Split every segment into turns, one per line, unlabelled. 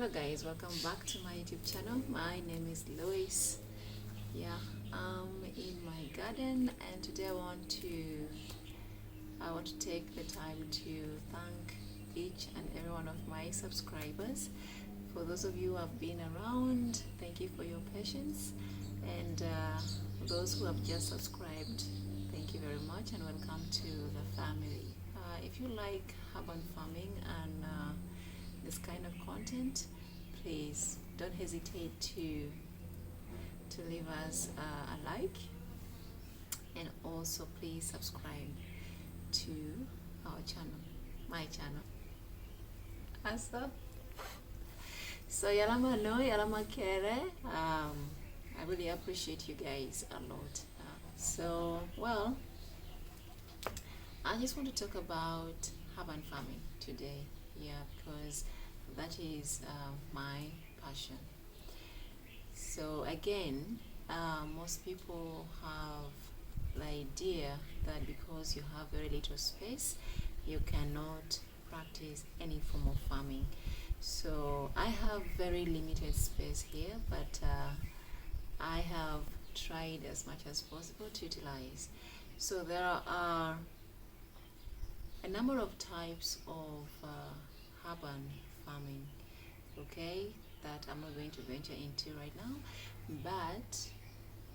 Hello guys, welcome back to my YouTube channel. My name is Lois. Yeah, I'm in my garden, and today I want to take the time to thank each and every one of my subscribers. For those of you who have been around, thank you for your patience, and those who have just subscribed, thank you very much and welcome to the family. If you like urban farming and this kind of content, please don't hesitate to leave us a like, and also please subscribe to our channel, my channel. So yalama no yalama kere. I really appreciate you guys a lot. Well, I just want to talk about urban farming today. Yeah, because that is my passion. So again, most people have the idea that because you have very little space, you cannot practice any form of farming. So I have very limited space here, but I have tried as much as possible to utilize. So there are a number of types of urban farming, okay, that I'm not going to venture into right now, but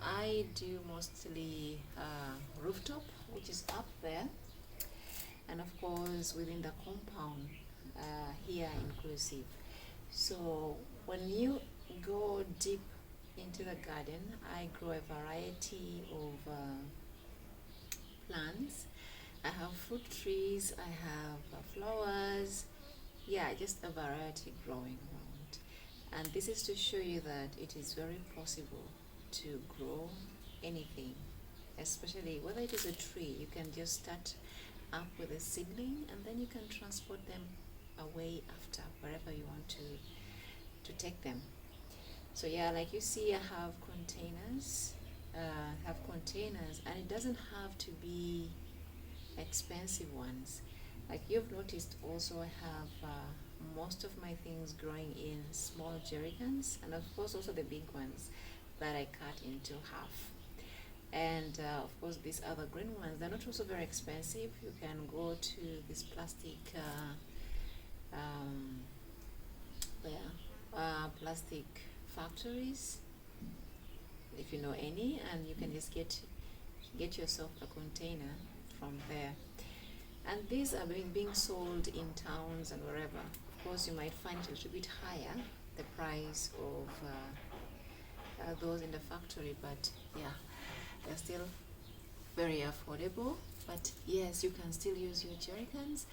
I do mostly rooftop, which is up there, and of course within the compound here inclusive. So when you go deep into the garden, I grow a variety of plants. I have fruit trees, I have flowers, yeah, just a variety growing around. And this is to show you that it is very possible to grow anything, especially whether it is a tree. You can just start up with a seedling, and then you can transport them away after wherever you want to take them. So yeah, like you see, I have containers, and it doesn't have to be expensive ones. Like you've noticed, also I have most of my things growing in small jerry cans, and of course also the big ones that I cut into half. And of course these other green ones, they're not also very expensive. You can go to this plastic plastic factories, if you know any, and you can just get yourself a container from there. And these are being sold in towns and wherever. Of course, you might find it a little bit higher, the price of those in the factory, but yeah, they're still very affordable. But yes, you can still use your jerry cans,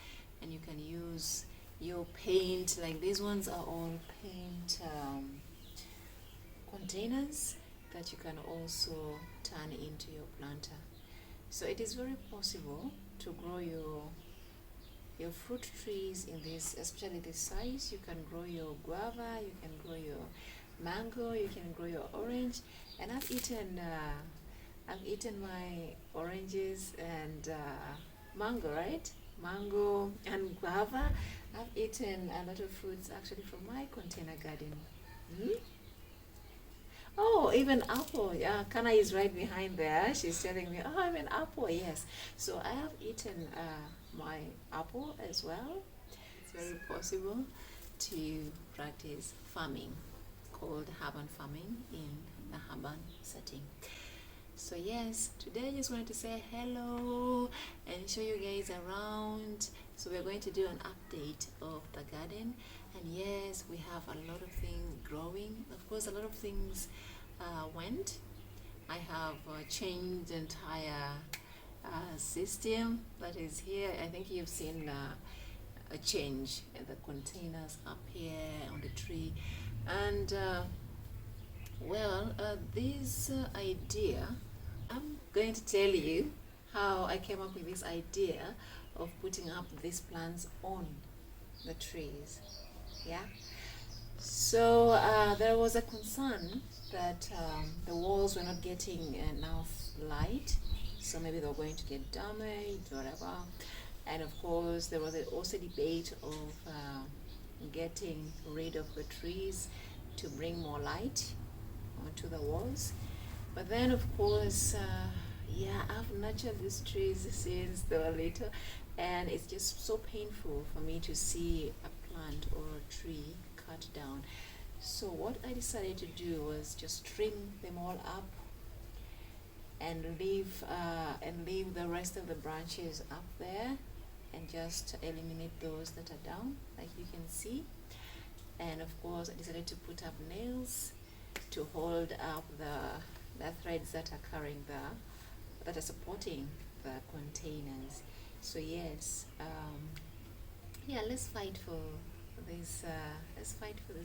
and you can use your paint. Like these ones are all paint containers that you can also turn into your planter. So it is very possible to grow your fruit trees in this, especially this size. You can grow your guava, you can grow your mango, you can grow your orange. And I've eaten my oranges and mango, right? Mango and guava. I've eaten a lot of fruits actually from my container garden. Oh, even apple. Yeah, Kana is right behind there. She's telling me, oh, I'm an apple. Yes. So I have eaten my apple as well. It's very possible to practice farming, called urban farming, in the urban setting. So yes, today I just wanted to say hello and show you guys around. So we're going to do an update of the garden, and yes, we have a lot of things growing. Of course, a lot of things went. I have changed the entire system that is here. I think you've seen a change in the containers up here on the tree, and this idea, I'm going to tell you how I came up with this idea of putting up these plants on the trees. Yeah. So there was a concern that the walls were not getting enough light, so maybe they were going to get damaged or whatever. And of course there was also debate of getting rid of the trees to bring more light onto the walls. But then of course, yeah, I've nurtured these trees since they were little, and it's just so painful for me to see a plant or a tree cut down. So what I decided to do was just trim them all up and leave the rest of the branches up there, and just eliminate those that are down, like you can see. And of course I decided to put up nails to hold up the threads that are carrying that are supporting the containers. So yes, yeah, let's fight for these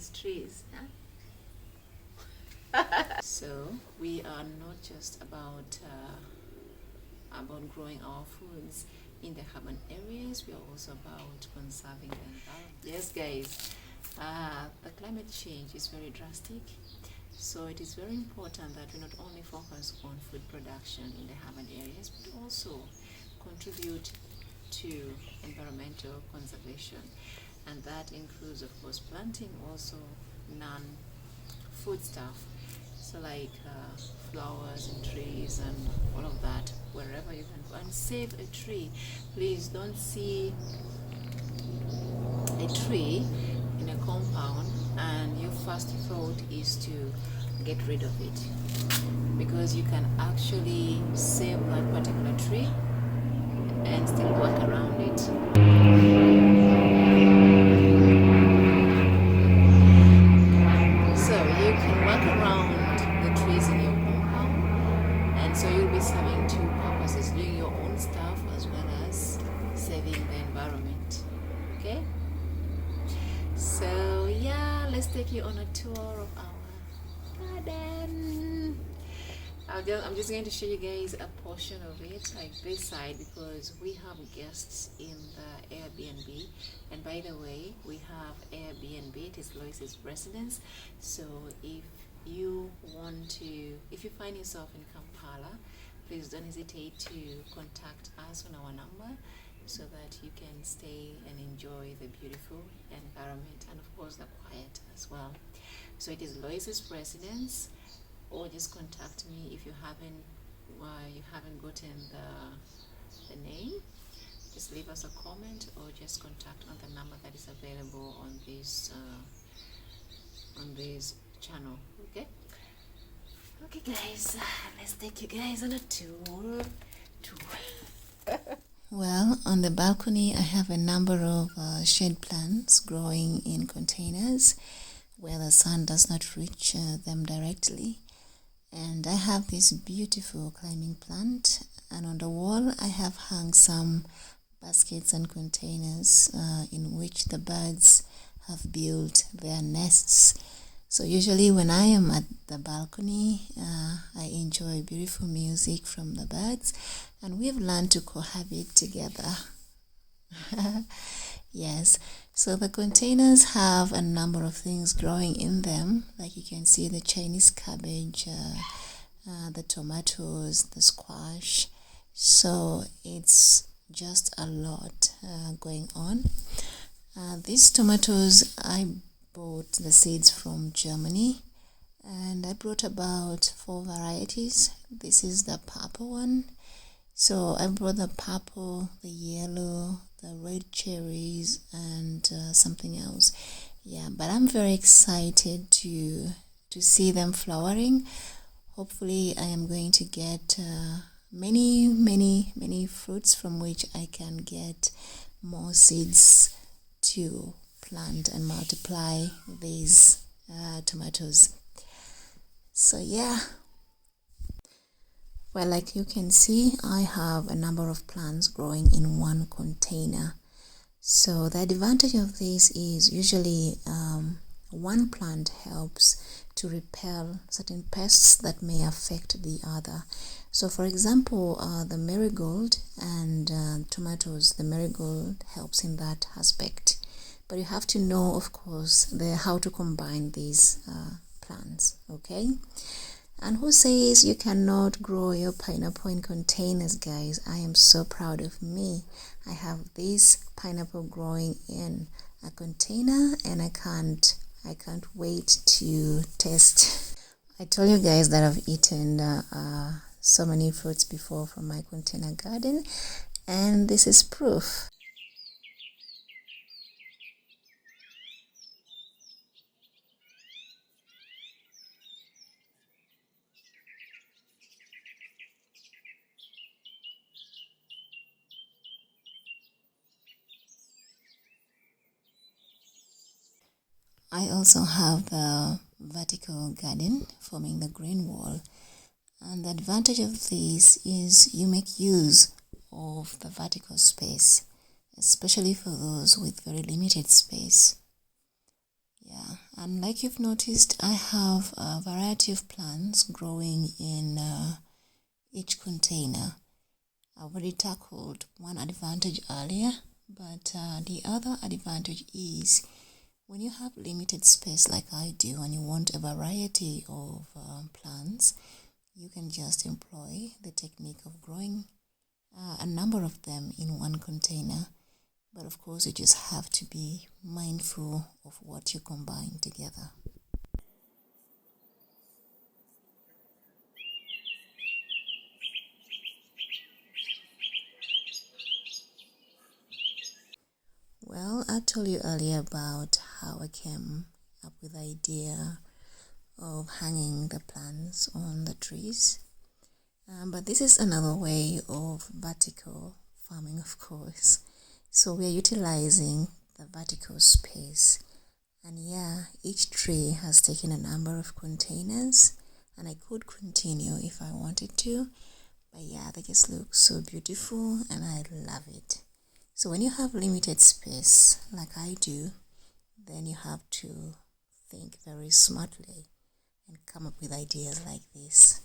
trees, huh? So we are not just about growing our foods in the urban areas, we are also about conserving the environment. Yes guys, the climate change is very drastic, so it is very important that we not only focus on food production in the urban areas, but also contribute to environmental conservation, and that includes of course planting also non-food stuff, so like flowers and trees and all of that wherever you can go, and save a tree. Please don't see a tree in a compound and your first thought is to get rid of it, because you can actually save that particular tree and still work around it. So you can work around the trees in your compound, and so you'll be serving two purposes: doing your own stuff as well as saving the environment. Okay? So yeah, let's take you on a tour of our garden. I'm just going to show you guys a portion of it, like this side, because we have guests in the Airbnb. And by the way, we have Airbnb, it is Lois's residence. So if you find yourself in Kampala, please don't hesitate to contact us on our number, so that you can stay and enjoy the beautiful environment and of course the quiet as well. So it is Lois's residence, or just contact me if you haven't gotten the name. Just leave us a comment or just contact on the number that is available on this channel. Okay guys, let's take you guys on a tour. Well, on the balcony I have a number of shade plants growing in containers where the sun does not reach them directly. And I have this beautiful climbing plant, and on the wall I have hung some baskets and containers in which the birds have built their nests. So usually when I am at the balcony, I enjoy beautiful music from the birds, and we've learned to cohabit together. Yes, so the containers have a number of things growing in them, like you can see the Chinese cabbage, the tomatoes, the squash. So it's just a lot going on. These tomatoes, I bought the seeds from Germany, and I brought about 4 varieties. This is the purple one. So I brought the purple, the yellow, the red cherries, and something else. Yeah, but I'm very excited to see them flowering. Hopefully I am going to get many fruits from which I can get more seeds to plant and multiply these tomatoes. So yeah, well, like you can see, I have a number of plants growing in one container. So the advantage of this is usually one plant helps to repel certain pests that may affect the other. So for example, the marigold and tomatoes, the marigold helps in that aspect. But you have to know, of course, how to combine these plants, okay? And who says you cannot grow your pineapple in containers, guys? I am so proud of me. I have this pineapple growing in a container, and I can't wait to test. I told you guys that I've eaten so many fruits before from my container garden, and this is proof. I also have the vertical garden forming the green wall, and the advantage of this is you make use of the vertical space, especially for those with very limited space. Yeah, and like you've noticed, I have a variety of plants growing in each container. I already tackled one advantage earlier, but the other advantage is when you have limited space like I do and you want a variety of plants, you can just employ the technique of growing a number of them in one container. But of course, you just have to be mindful of what you combine together. Well, I told you earlier about how I came up with the idea of hanging the plants on the trees. But this is another way of vertical farming, of course. So we are utilizing the vertical space. And yeah, each tree has taken a number of containers, and I could continue if I wanted to. But yeah, they just look so beautiful and I love it. So when you have limited space like I do, then you have to think very smartly and come up with ideas like this.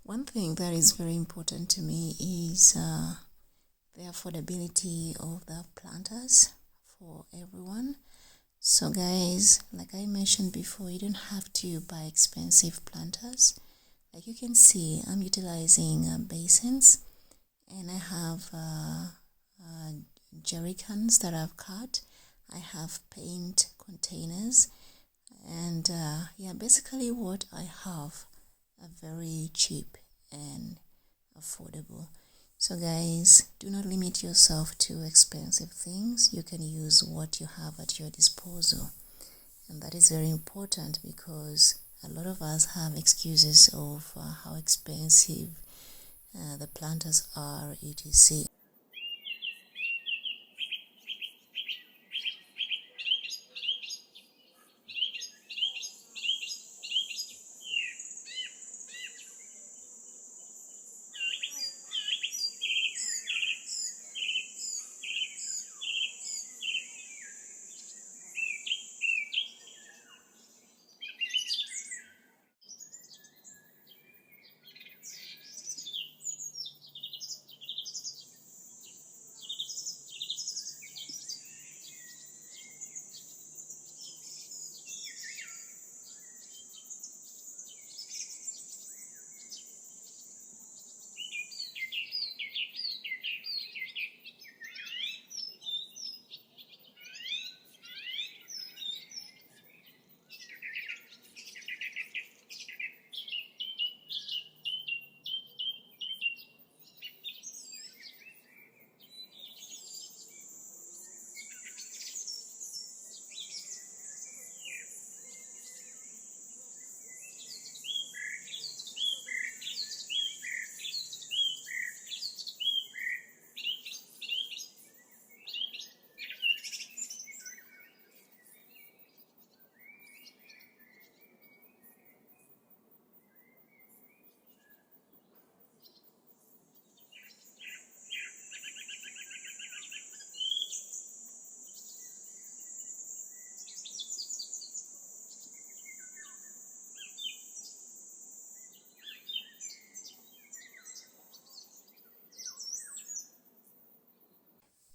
One thing that is very important to me is the affordability of the planters for everyone. So guys, like I mentioned before, you don't have to buy expensive planters. Like you can see, I'm utilizing basins, and I have jerry cans that I've cut. I have paint containers, and yeah, basically what I have are very cheap and affordable. So guys, do not limit yourself to expensive things. You can use what you have at your disposal, and that is very important because a lot of us have excuses of how expensive the planters are, etc.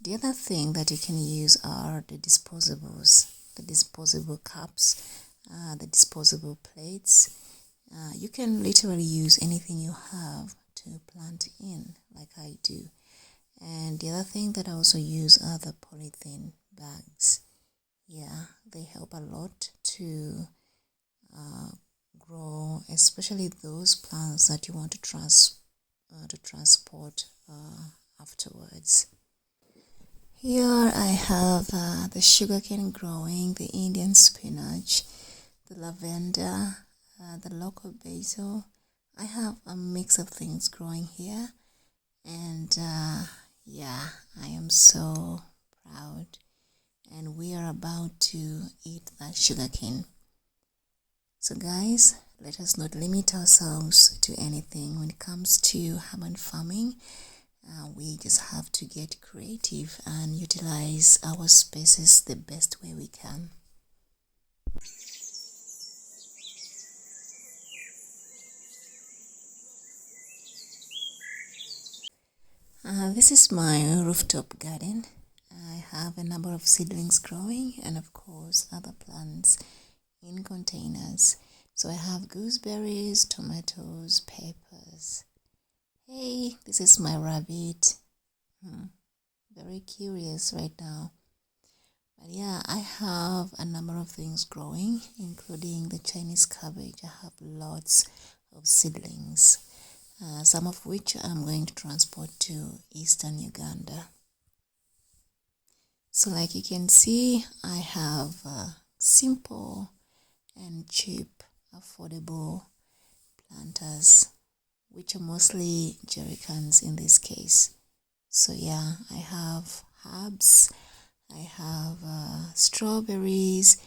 The other thing that you can use are the disposables, the disposable cups, the disposable plates. You can literally use anything you have to plant in, like I do. And the other thing that I also use are the polythene bags. Yeah, they help a lot to grow, especially those plants that you want to transport afterwards. Here I have the sugarcane growing, the Indian spinach, the lavender, the local basil. I have a mix of things growing here, and yeah, I am so proud. And we are about to eat that sugarcane. So guys, let us not limit ourselves to anything when it comes to urban farming. We just have to get creative and utilize our spaces the best way we can. This is my rooftop garden. I have a number of seedlings growing and of course other plants in containers. So I have gooseberries, tomatoes, peppers. Hey, this is my rabbit. Very curious right now. But yeah, I have a number of things growing, including the Chinese cabbage. I have lots of seedlings, some of which I'm going to transport to eastern Uganda. So like you can see, I have simple and cheap, affordable planters, which are mostly jerrycans in this case. So yeah, I have herbs, I have strawberries,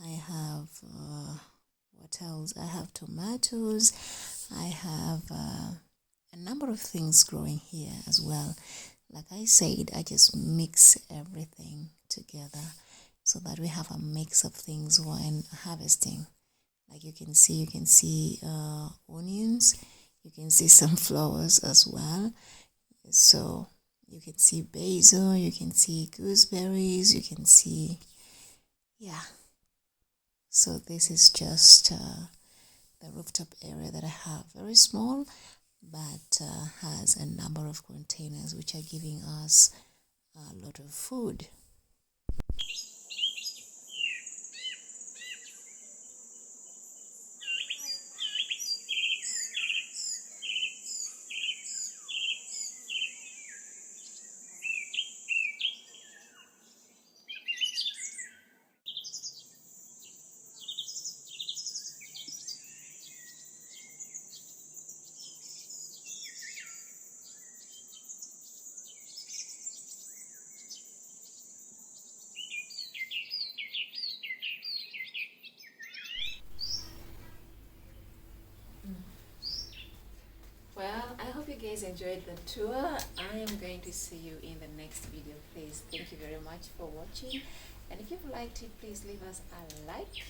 I have what else? I have tomatoes, I have a number of things growing here as well. Like I said, I just mix everything together so that we have a mix of things when harvesting. Like you can see onions, you can see some flowers as well. So you can see basil, you can see gooseberries, you can see, yeah. So this is just the rooftop area that I have. Very small, but has a number of containers which are giving us a lot of food. Well, I hope you guys enjoyed the tour. I am going to see you in the next video. Please, thank you very much for watching. And if you've liked it, please leave us a like.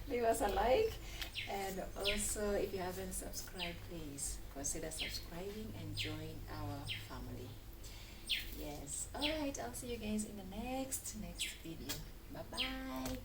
Leave us a like. And also, if you haven't subscribed, please consider subscribing and join our family. Yes. Alright, I'll see you guys in the next video. Bye-bye.